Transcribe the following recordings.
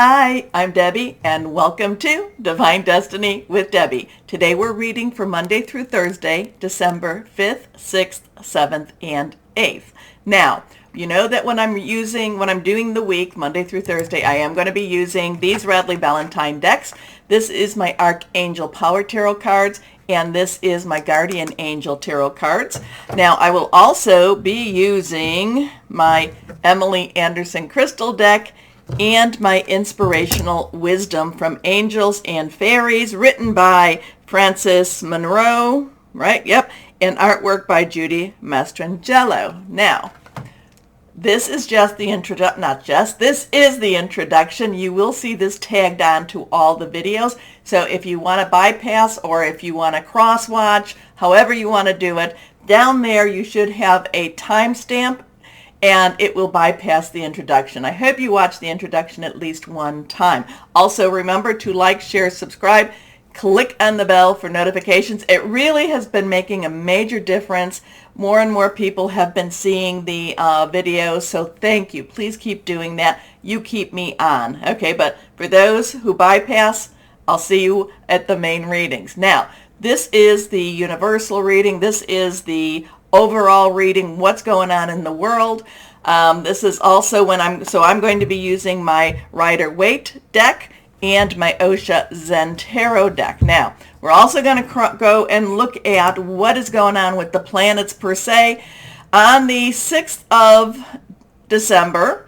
Hi, I'm Debbie, and welcome to Divine Destiny with Debbie. Today we're reading for Monday through Thursday, December 5th, 6th, 7th, and 8th. Now, you know that when I'm doing the week, Monday through Thursday, I am going to be using these Radley Valentine decks. This is my Archangel Power Tarot cards, and this is my Guardian Angel Tarot cards. Now, I will also be using my Emily Anderson Crystal deck and my Inspirational Wisdom from Angels and Fairies, written by Frances Monroe, right? Yep. And artwork by Judy Mastrangelo. Now, this is just the this is the introduction. You will see this tagged on to all the videos. So if you want to bypass or if you want to cross-watch, however you want to do it, down there you should have a timestamp and it will bypass the introduction. I hope you watch the introduction at least one time. Also, remember to like, share, subscribe, click on the bell for notifications. It really has been making a major difference. More and more people have been seeing the videos, so thank you. Please keep doing that. You keep me on. Okay, but for those who bypass, I'll see you at the main readings. Now, this is the universal reading. This is the overall reading, what's going on in the world. This is also I'm going to be using my Rider-Waite deck and my Osha Zen Tarot deck. Now, we're also going to go and look at what is going on with the planets per se on the 6th of December.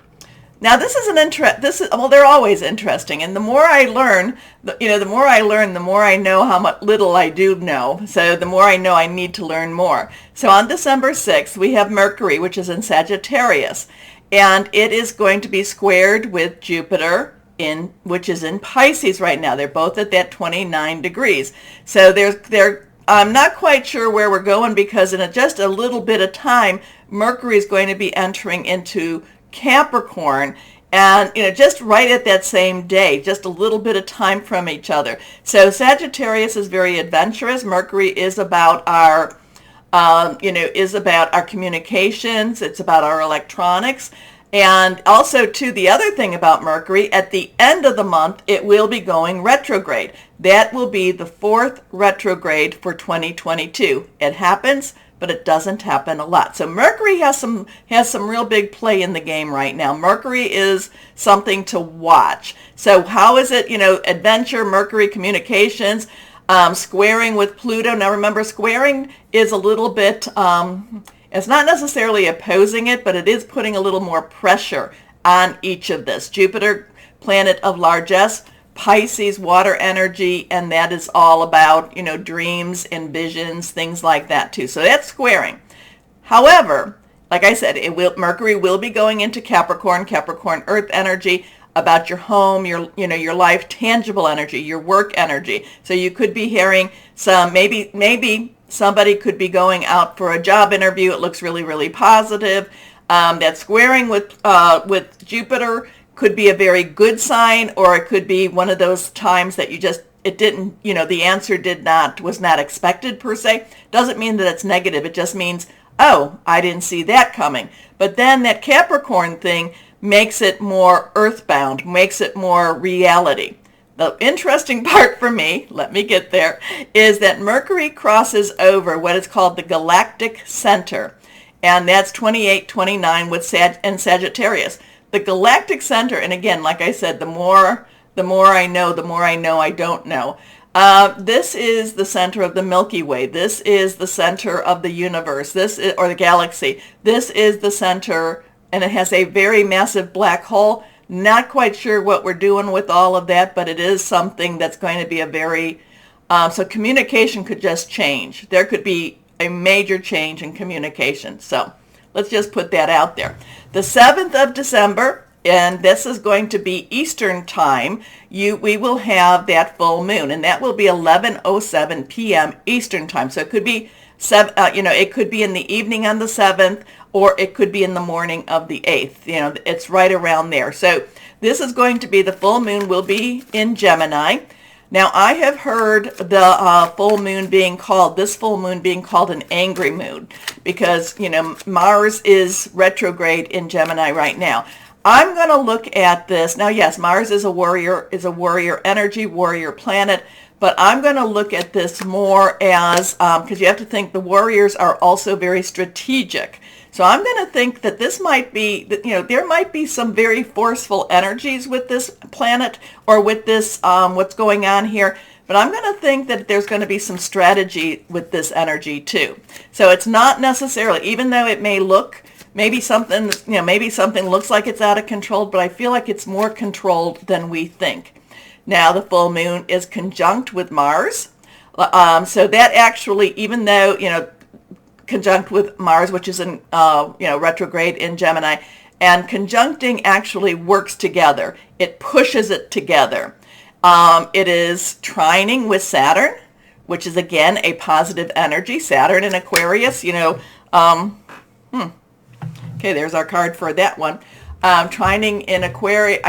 Now, they're always interesting, and the more I learn, the more I know how much little I do know. So the more I know, I need to learn more. So on December 6th, we have Mercury, which is in Sagittarius, and it is going to be squared with Jupiter, which is in Pisces right now. They're both at that 29 degrees. So I'm not quite sure where we're going, because in just a little bit of time, Mercury is going to be entering into Capricorn, and just right at that same day, just a little bit of time from each other. So Sagittarius is very adventurous. Mercury is about our communications. It's about our electronics. And also, too, the other thing about Mercury, at the end of the month, it will be going retrograde. That will be the 4th retrograde for 2022. It happens, but it doesn't happen a lot. So Mercury has some real big play in the game right now. Mercury is something to watch. So how is it, adventure, Mercury, communications, squaring with Pluto. Now remember, squaring is a little bit, it's not necessarily opposing it, but it is putting a little more pressure on each of this. Jupiter, planet of largesse, Pisces, water energy, and that is all about, dreams and visions, things like that too. So that's squaring. However, like I said, Mercury will be going into Capricorn, earth energy, about your home, your life, tangible energy, your work energy. So you could be hearing maybe somebody could be going out for a job interview. It looks really, really positive. That squaring with Jupiter could be a very good sign, or it could be one of those times that the answer was not expected per se. Doesn't mean that it's negative. It just means, oh, I didn't see that coming. But then that Capricorn thing makes it more earthbound, makes it more reality. The interesting part for me, let me get there, is that Mercury crosses over what is called the galactic center, and that's 28-29 with Sagittarius. The galactic center, and again, like I said, the more I know, I don't know. This is the center of the Milky Way. This is the center of the universe. Or the galaxy. This is the center, and it has a very massive black hole. Not quite sure what we're doing with all of that, but it is something that's going to be a very, so communication could just change. There could be a major change in communication. So let's just put that out there. The 7th of December, and this is going to be Eastern time, we will have that full moon, and that will be 11:07 p.m. Eastern time. So it could be it could be in the evening on the 7th, or it could be in the morning of the 8th. It's right around there. So this is going to be, the full moon will be in Gemini. Now, I have heard the full moon being called an angry moon, because, Mars is retrograde in Gemini right now. I'm going to look at this. Now, yes, Mars is a warrior energy, warrior planet, but I'm going to look at this more as, because you have to think the warriors are also very strategic. So I'm going to think that this might be, there might be some very forceful energies with this planet or with this, what's going on here. But I'm going to think that there's going to be some strategy with this energy too. So it's not necessarily, even though it may look, maybe something looks like it's out of control, but I feel like it's more controlled than we think. Now the full moon is conjunct with Mars. So that actually, even though, conjunct with Mars, which is in, retrograde in Gemini, and conjuncting actually works together. It pushes it together. It is trining with Saturn, which is again a positive energy. Saturn in Aquarius, okay, there's our card for that one. Trining in Aquarius,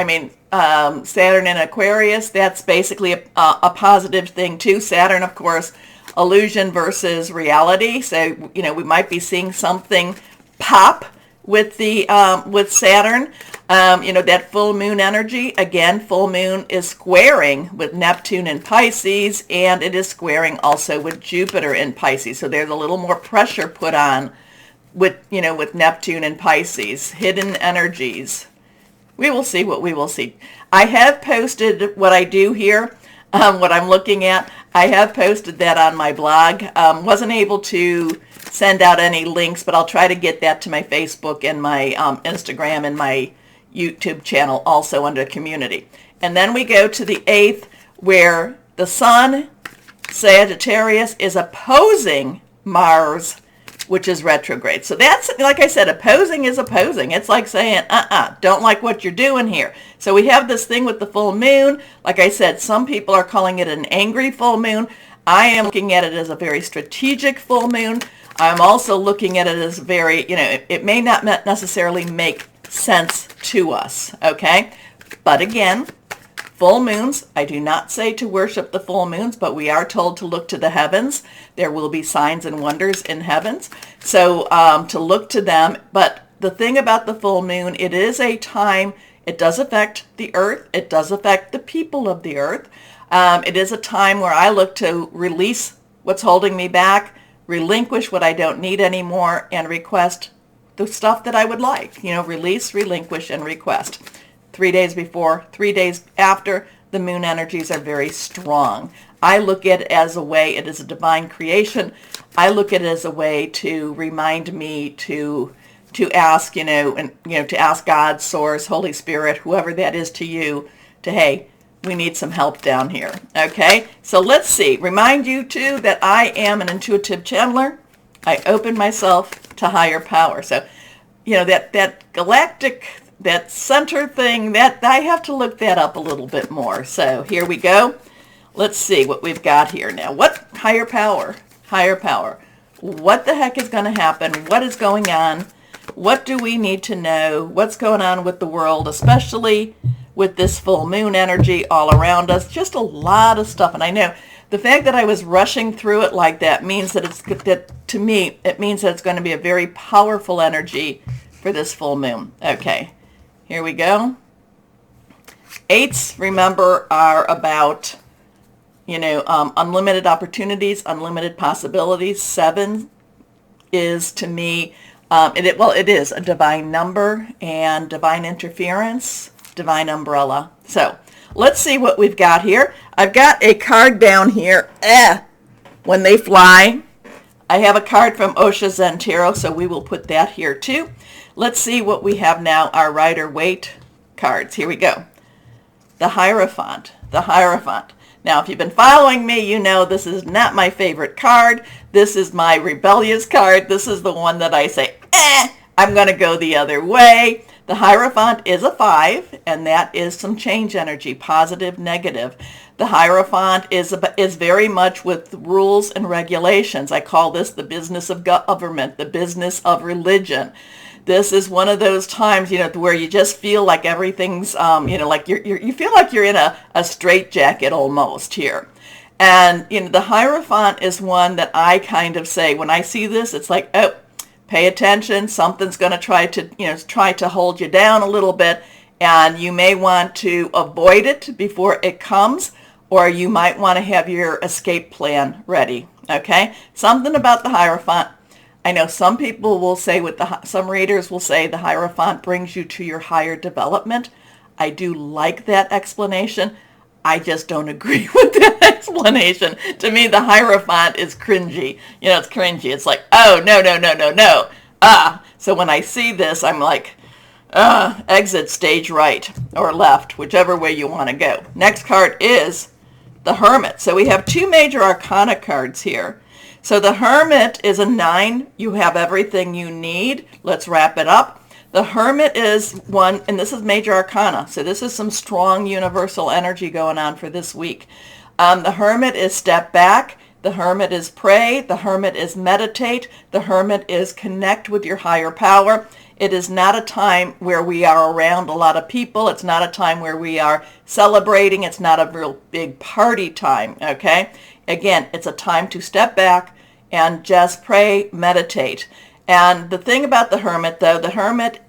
Saturn in Aquarius, that's basically a positive thing too. Saturn, of course, illusion versus reality. So, we might be seeing something pop with the with Saturn. That full moon energy, again, full moon is squaring with Neptune in Pisces, and it is squaring also with Jupiter in Pisces. So there's a little more pressure put on with Neptune and Pisces, hidden energies. We will see what we will see. I have posted what I do here, what I'm looking at. I have posted that on my blog. Wasn't able to send out any links, but I'll try to get that to my Facebook and my Instagram and my YouTube channel also under community. And then we go to the 8th, where the Sun, Sagittarius, is opposing Mars, which is retrograde. So that's, like I said, opposing is opposing. It's like saying, don't like what you're doing here. So we have this thing with the full moon. Like I said, some people are calling it an angry full moon. I am looking at it as a very strategic full moon. I'm also looking at it as very, it may not necessarily make sense to us, okay? But again, full moons, I do not say to worship the full moons, but we are told to look to the heavens. There will be signs and wonders in heavens. So to look to them. But the thing about the full moon, it is a time, it does affect the earth. It does affect the people of the earth. It is a time where I look to release what's holding me back, relinquish what I don't need anymore, and request the stuff that I would like. Release, relinquish, and request. 3 days before, 3 days after, the moon energies are very strong. I look at it as a way, it is a divine creation. I look at it as a way to remind me to ask, to ask God, Source, Holy Spirit, whoever that is to you, hey, we need some help down here. Okay, so let's see. Remind you too that I am an intuitive channeler. I open myself to higher power. So, that galactic, that center thing, that I have to look that up a little bit more. So here we go. Let's see what we've got here now. What higher power? Higher power. What the heck is going to happen? What is going on? What do we need to know? What's going on with the world, especially with this full moon energy all around us? Just a lot of stuff. And I know the fact that I was rushing through it like that means that to me, it means that it's going to be a very powerful energy for this full moon. Okay, here we go. 8s, remember, are about, unlimited opportunities, unlimited possibilities. 7 is, to me, it is a divine number and divine interference, divine umbrella. So let's see what we've got here. I've got a card down here. When they fly. I have a card from Osha Zen Tarot, so we will put that here too. Let's see what we have now, our Rider-Waite cards. Here we go. The Hierophant. The Hierophant. Now, if you've been following me, you know this is not my favorite card. This is my rebellious card. This is the one that I say, I'm going to go the other way. The Hierophant is a 5, and that is some change energy, positive, negative. The Hierophant is very much with rules and regulations. I call this the business of government, the business of religion. This is one of those times, where you just feel like everything's, like you feel like you're in a straitjacket almost here. And, the Hierophant is one that I kind of say, when I see this, it's like, pay attention. Something's going to try to hold you down a little bit, and you may want to avoid it before it comes, or you might want to have your escape plan ready. Okay? Something about the Hierophant. I know some people will say some readers will say the Hierophant brings you to your higher development. I do like that explanation. I just don't agree with that explanation. To me, the Hierophant is cringy. It's cringy. It's like, oh, no, no, no, no, no. So when I see this, I'm like, exit stage right or left, whichever way you want to go. Next card is the Hermit. So we have two major arcana cards here. So the Hermit is a 9. You have everything you need. Let's wrap it up. The Hermit is one, and this is major arcana. So this is some strong universal energy going on for this week. The Hermit is step back. The Hermit is pray. The Hermit is meditate. The Hermit is connect with your higher power. It is not a time where we are around a lot of people. It's not a time where we are celebrating. It's not a real big party time, okay? Again, it's a time to step back and just pray, meditate. And the thing about the Hermit, though, the Hermit,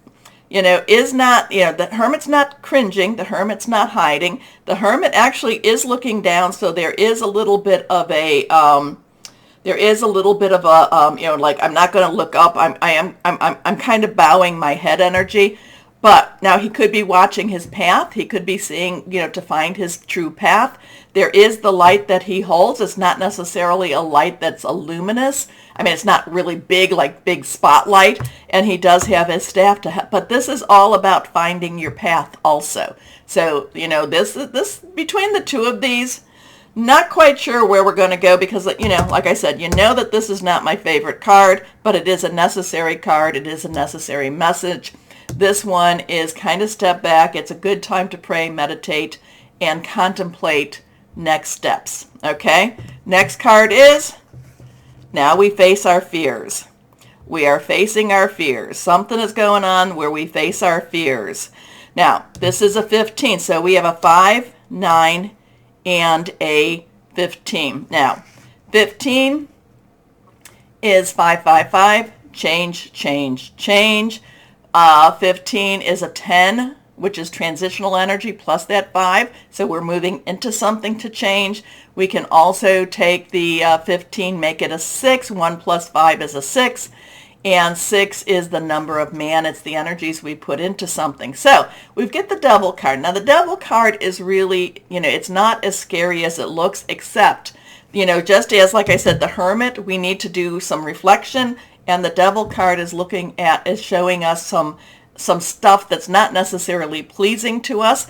is not, the Hermit's not cringing. The Hermit's not hiding. The Hermit actually is looking down, so there is a little bit of a, like, I'm not going to look up. I'm kind of bowing my head energy. But now he could be watching his path. He could be seeing, to find his true path. There is the light that he holds. It's not necessarily a light that's luminous. I mean, it's not really big, like big spotlight. And he does have his staff to help. But this is all about finding your path also. So, this between the two of these, not quite sure where we're going to go because, like I said, that this is not my favorite card, but it is a necessary card. It is a necessary message. This one is kind of step back. It's a good time to pray, meditate, and contemplate next steps. Okay? Next card is, now we face our fears. We are facing our fears. Something is going on where we face our fears. Now, this is a 15. So we have a 5, 9, and a 15. Now, 15 is 555. Change, change, change. 15 is a 10, which is transitional energy plus that 5. So we're moving into something to change. We can also take the 15, make it a 6. 1 plus 5 is a 6. And 6 is the number of man. It's the energies we put into something. So we get the Devil card. Now the Devil card is really, it's not as scary as it looks, except, just as, like I said, the Hermit, we need to do some reflection. And the Devil card is showing us some stuff that's not necessarily pleasing to us.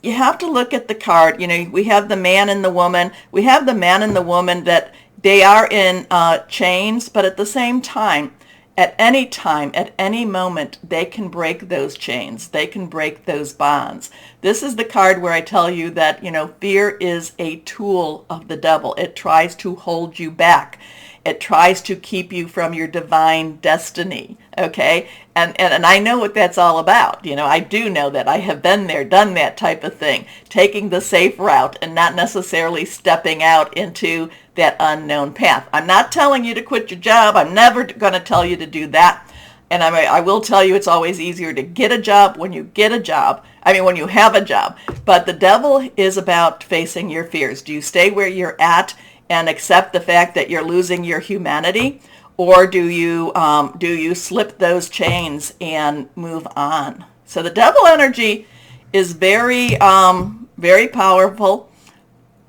You have to look at the card. We have the man and the woman. We have the man and the woman that they are in chains, but at the same time, at any moment, they can break those chains. They can break those bonds. This is the card where I tell you that, fear is a tool of the devil. It tries to hold you back. It tries to keep you from your divine destiny, okay? And I know what that's all about. I do know that. I have been there, done that type of thing, taking the safe route and not necessarily stepping out into that unknown path. I'm not telling you to quit your job. I'm never going to tell you to do that. And I will tell you it's always easier to get a job when you get a job. When you have a job. But the devil is about facing your fears. Do you stay where you're at and accept the fact that you're losing your humanity, or do you slip those chains and move on? So the devil energy is very very powerful,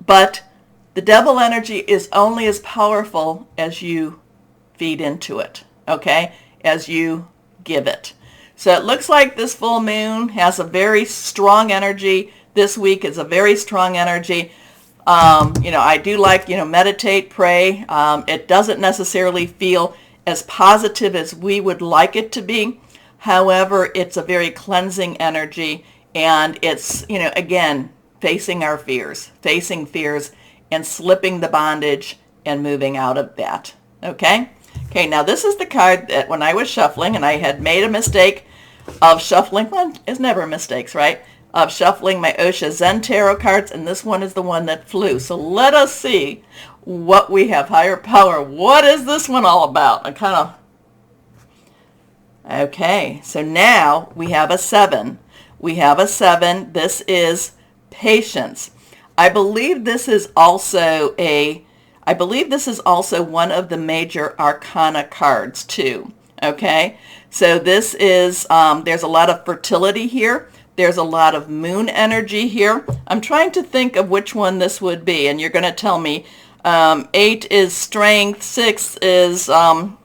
but the devil energy is only as powerful as you feed into it, okay? As you give it. So it looks like this full moon has a very strong energy. This week is a very strong energy. I do like, meditate, pray. It doesn't necessarily feel as positive as we would like it to be. However, it's a very cleansing energy, and it's, again, facing our fears, and slipping the bondage and moving out of that. Okay? Okay, now this is the card that when I was shuffling, and I had made a mistake of shuffling, well, it's never mistakes, right? Of shuffling my Osha Zen Tarot cards, and this one is the one that flew. So let us see what we have. Higher power. What is this one all about? I kind of Okay, so now we have a 7. We have a 7. This is patience. I believe this is also one of the major arcana cards too. Okay, so this is, there's a lot of fertility here. There's a lot of moon energy here. I'm trying to think of which one this would be, and you're going to tell me. 8 is strength, 6 is, oh,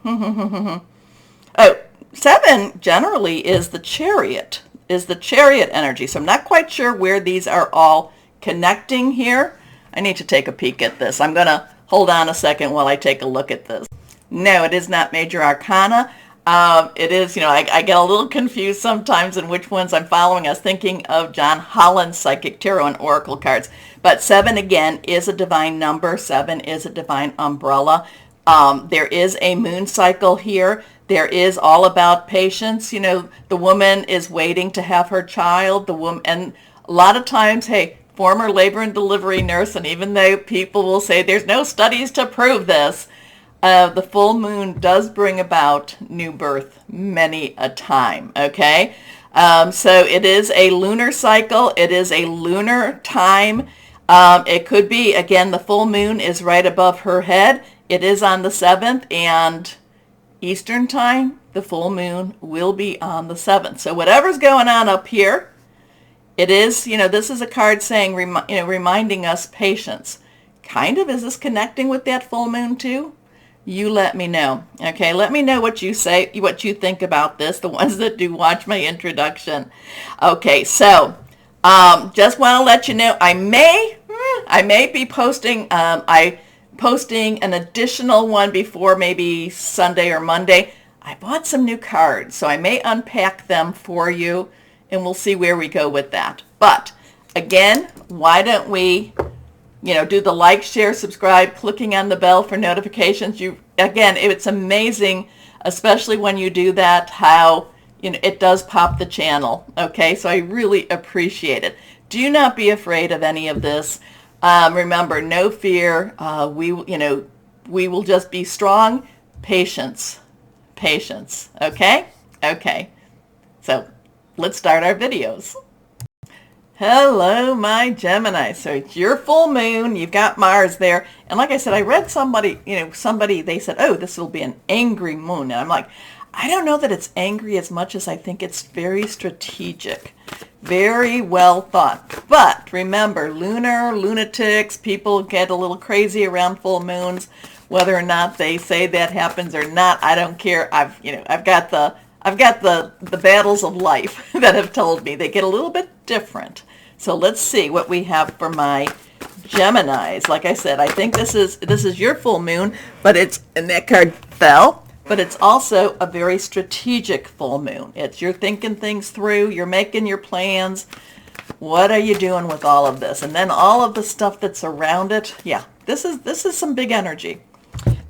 7 generally is the chariot energy. So I'm not quite sure where these are all connecting here. I need to take a peek at this. I'm going to hold on a second while I take a look at this. No, it is not major arcana. It is, I get a little confused sometimes in which ones I'm following. I was thinking of John Holland's Psychic Tarot and Oracle cards. But 7, again, is a divine number. 7 is a divine umbrella. There is a moon cycle here. There is all about patience. The woman is waiting to have her child. The woman, and a lot of times, hey, former labor and delivery nurse, and even though people will say there's no studies to prove this, the full moon does bring about new birth many a time, okay? So it is a lunar cycle. It is a lunar time. It could be, again, the full moon is right above her head. It is on the 7th, and Eastern time, the full moon will be on the 7th. So whatever's going on up here, it is, this is a card saying, reminding us patience. Kind of, is this connecting with that full moon too? You let me know. Okay, let me know what you say, what you think about this, the ones that do watch my introduction. Okay, so just want to let you know, I may be posting, posting an additional one before maybe Sunday or Monday. I bought some new cards, so I may unpack them for you, and we'll see where we go with that. But again, why don't we do the like, share, subscribe, clicking on the bell for notifications. Again, it's amazing, especially when you do that, how it does pop the channel. Okay, so I really appreciate it. Do not be afraid of any of this. Remember, no fear. We will just be strong. Patience. Okay. So let's start our videos. Hello, my Gemini. So it's your full moon. You've got Mars there. And like I said, I read somebody, they said, oh, this will be an angry moon. And I'm like, I don't know that it's angry as much as I think it's very strategic, very well thought. But remember, lunatics, people get a little crazy around full moons. Whether or not they say that happens or not, I don't care. I've got the battles of life that have told me they get a little bit different. So let's see what we have for my Geminis. Like I said, I think this is your full moon, but and that card fell, but it's also a very strategic full moon. You're thinking things through, you're making your plans. What are you doing with all of this? And then all of the stuff that's around it. Yeah, this is some big energy.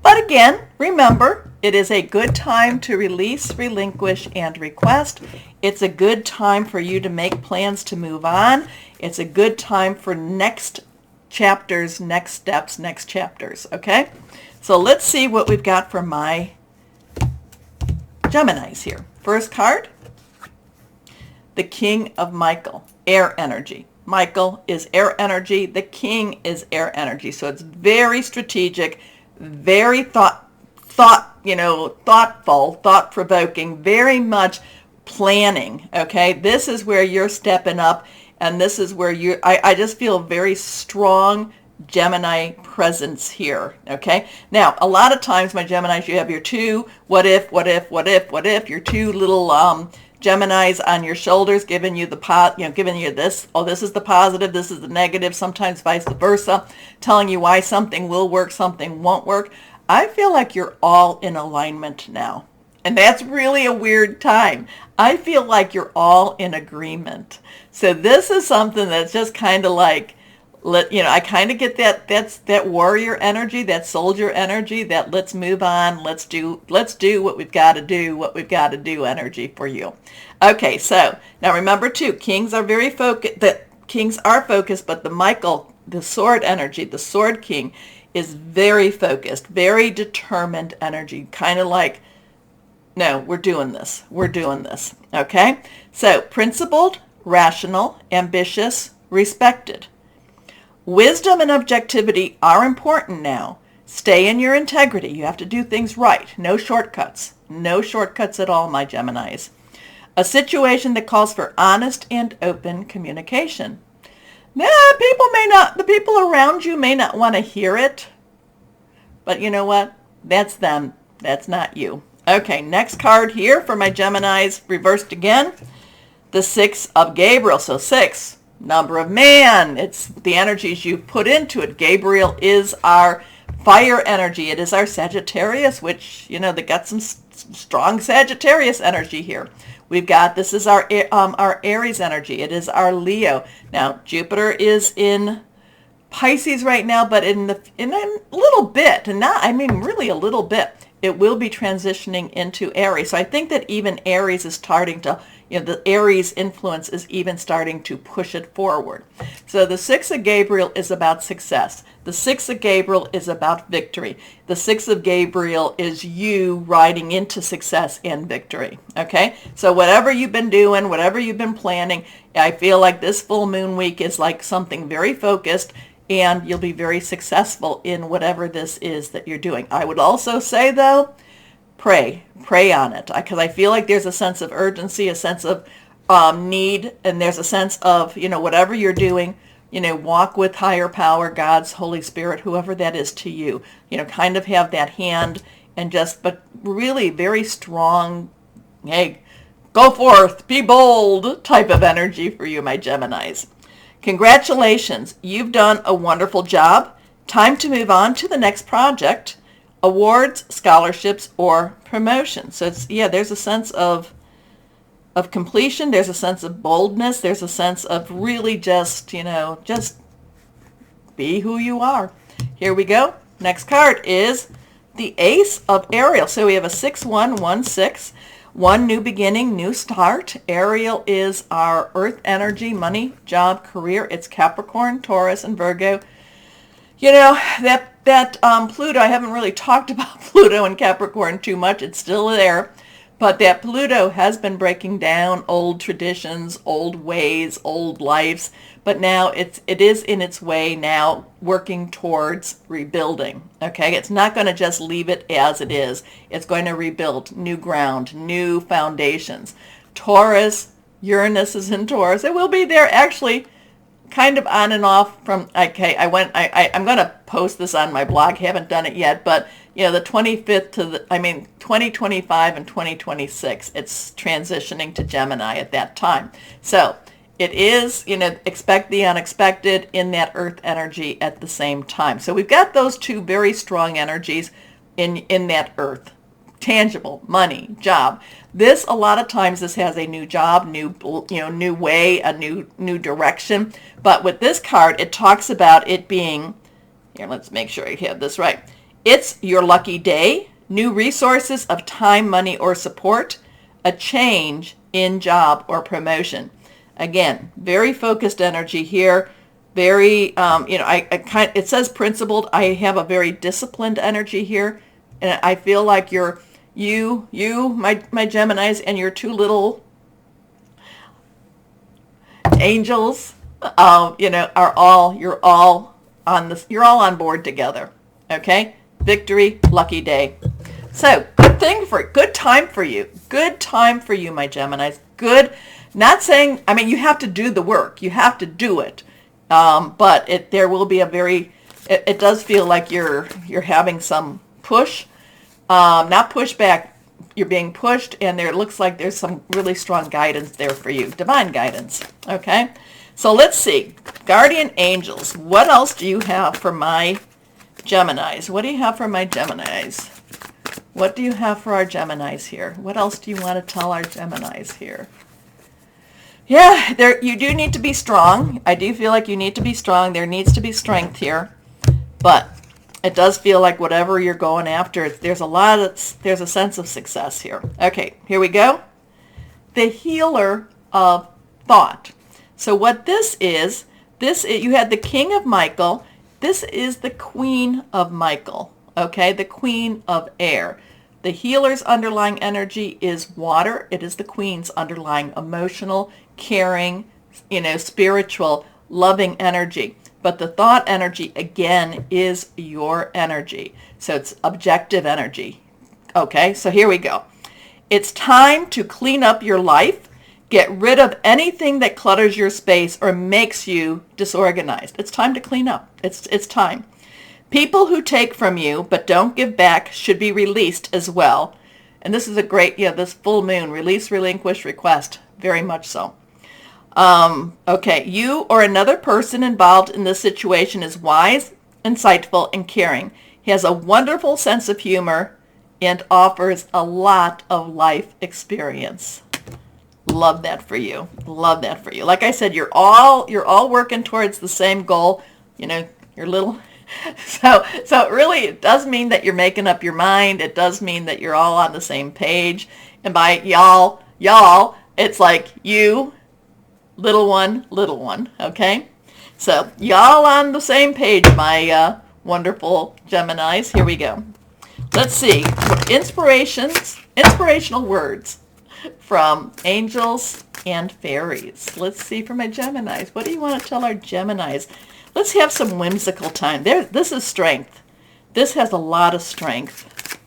But again, remember, it is a good time to release, relinquish, and request. It's a good time for you to make plans to move on. It's a good time for next chapters, next steps, next chapters, okay? So let's see what we've got for my Geminis here. First card, the King of Michael, air energy. Michael is air energy. The King is air energy. So it's very strategic, very thoughtful, thought-provoking, very much planning, okay? This is where you're stepping up, and this is where I just feel very strong Gemini presence here, okay? Now, a lot of times, my Geminis, you have your two what if, your two little Geminis on your shoulders giving you giving you this, oh, this is the positive, this is the negative, sometimes vice versa, telling you why something will work, something won't work. I feel like you're all in alignment now. And that's really a weird time. I feel like you're all in agreement. So this is something that's just kind of like, I kind of get that warrior energy, that soldier energy, that let's move on, let's do what we've got to do energy for you. Okay, so now remember too, kings are very focused, but the Michael, the sword energy, the sword king is very focused, very determined energy, kind of like No, we're doing this. We're doing this. Okay? So, principled, rational, ambitious, respected. Wisdom and objectivity are important now. Stay in your integrity. You have to do things right. No shortcuts. No shortcuts at all, my Geminis. A situation that calls for honest and open communication. Now, the people around you may not want to hear it, but you know what? That's them. That's not you. Okay, next card here for my Geminis, reversed again. The 6 of Gabriel. So 6, number of man. It's the energies you put into it. Gabriel is our fire energy. It is our Sagittarius, which, they got some strong Sagittarius energy here. We've got, this is our Aries energy. It is our Leo. Now, Jupiter is in Pisces right now, but in a little bit, and not, really a little bit, it will be transitioning into Aries. So I think that even Aries is starting to, the Aries influence is even starting to push it forward. So the 6 of Gabriel is about success. The 6 of Gabriel is about victory. The 6 of Gabriel is you riding into success and victory. Okay? So whatever you've been doing, whatever you've been planning, I feel like this full moon week is like something very focused, and you'll be very successful in whatever this is that you're doing. I would also say, though, pray on it, because I feel like there's a sense of urgency, a sense of need, and there's a sense of, whatever you're doing, walk with higher power, God's Holy Spirit, whoever that is to you, kind of have that hand and but really very strong, hey, go forth, be bold type of energy for you, my Geminis. Congratulations, you've done a wonderful job. Time to move on to the next project, awards, scholarships, or promotion. So there's a sense of completion. There's a sense of boldness. There's a sense of really just be who you are. Here we go. Next card is the Ace of Ariel. So we have a 6-1-1-6. One, new beginning, new start. Ariel is our earth energy, money, job, career. It's Capricorn, Taurus, and Virgo. That Pluto, I haven't really talked about Pluto and Capricorn too much. It's still there. But that Pluto has been breaking down old traditions, old ways, old lives. But now it is in its way now working towards rebuilding. Okay, it's not going to just leave it as it is. It's going to rebuild new ground, new foundations. Taurus, Uranus is in Taurus. It will be there actually kind of on and off from, okay, I'm going to post this on my blog. Haven't done it yet, but the 25th to 2025 and 2026, it's transitioning to Gemini at that time. So it is, expect the unexpected in that earth energy at the same time. So we've got those two very strong energies in that earth. Tangible, money, job. This, a lot of times, this has a new job, new way, a new direction. But with this card, it talks about it being, here, let's make sure I have this right. It's your lucky day, new resources of time, money, or support, a change in job or promotion. Again, very focused energy here. Very, it says principled. I have a very disciplined energy here, and I feel like my Geminis, and your two little angels, you're all on board together. Okay, victory, lucky day. So good time for you. Good time for you, my Geminis. Good. Not saying, you have to do the work. You have to do it. But there will be it does feel like you're having some push, not pushback. You're being pushed, and it looks like there's some really strong guidance there for you, divine guidance. Okay, so let's see, guardian angels. What else do you have for my Geminis? What do you have for my Geminis? What do you have for our Geminis here? What else do you want to tell our Geminis here? Yeah, you do need to be strong. I do feel like you need to be strong. There needs to be strength here, but it does feel like whatever you're going after, there's a sense of success here. Okay, here we go. The healer of thought. So what this is, you had the King of Michael. This is the Queen of Michael. Okay, the Queen of Air. The healer's underlying energy is water. It is the Queen's underlying emotional, caring, spiritual, loving energy. But the thought energy, again, is your energy. So it's objective energy. Okay, so here we go. It's time to clean up your life. Get rid of anything that clutters your space or makes you disorganized. It's time to clean up. It's time. People who take from you but don't give back should be released as well. And this is a great, this full moon, release, relinquish, request. Very much so. Okay, you or another person involved in this situation is wise, insightful, and caring. He has a wonderful sense of humor and offers a lot of life experience. Love that for you. Love that for you. Like I said, you're all working towards the same goal. Your little. So it does mean that you're making up your mind. It does mean that you're all on the same page. And by y'all, it's like you, little one. Okay. So y'all on the same page, my wonderful Geminis. Here we go. Let's see. Inspirational words from angels and fairies. Let's see for my Geminis. What do you want to tell our Geminis? Let's have some whimsical time. This is strength. This has a lot of strength.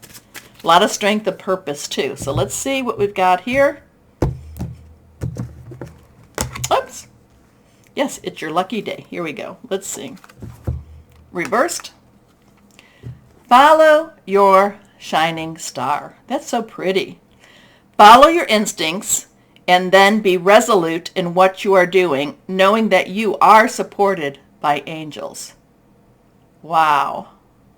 A lot of strength of purpose too. So let's see what we've got here. Oops. Yes, it's your lucky day. Here we go. Let's see. Reversed. Follow your shining star. That's so pretty. Follow your instincts and then be resolute in what you are doing, knowing that you are supported by angels. Wow.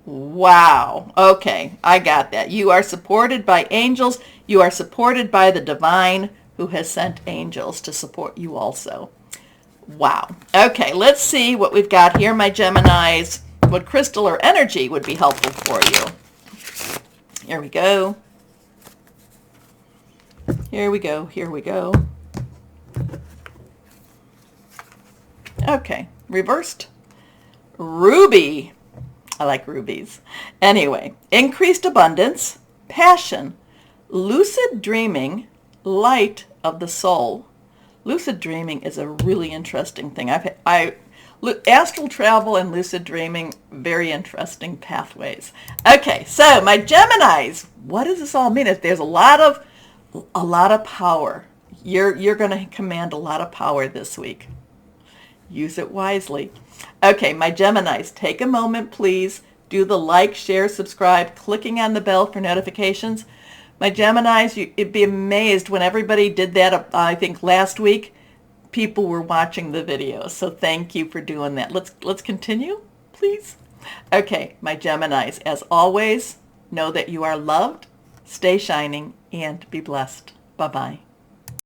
Okay, I got that. You are supported by angels. You are supported by the divine who has sent angels to support you also. Wow. Okay, let's see what we've got here, my Geminis. What crystal or energy would be helpful for you? Here we go. Here we go. Okay, reversed. Ruby. I like rubies. Anyway, increased abundance, passion, lucid dreaming, light of the soul. Lucid dreaming is a really interesting thing. Astral travel and lucid dreaming, very interesting pathways. Okay, so my Geminis, what does this all mean? If there's a lot of power, you're going to command a lot of power this week. Use it wisely. Okay, my Geminis, take a moment, please. Do the like, share, subscribe, clicking on the bell for notifications. My Geminis, you'd be amazed when everybody did that, I think last week, people were watching the videos. So thank you for doing that. Let's continue, please. Okay, my Geminis, as always, know that you are loved, stay shining, and be blessed. Bye-bye.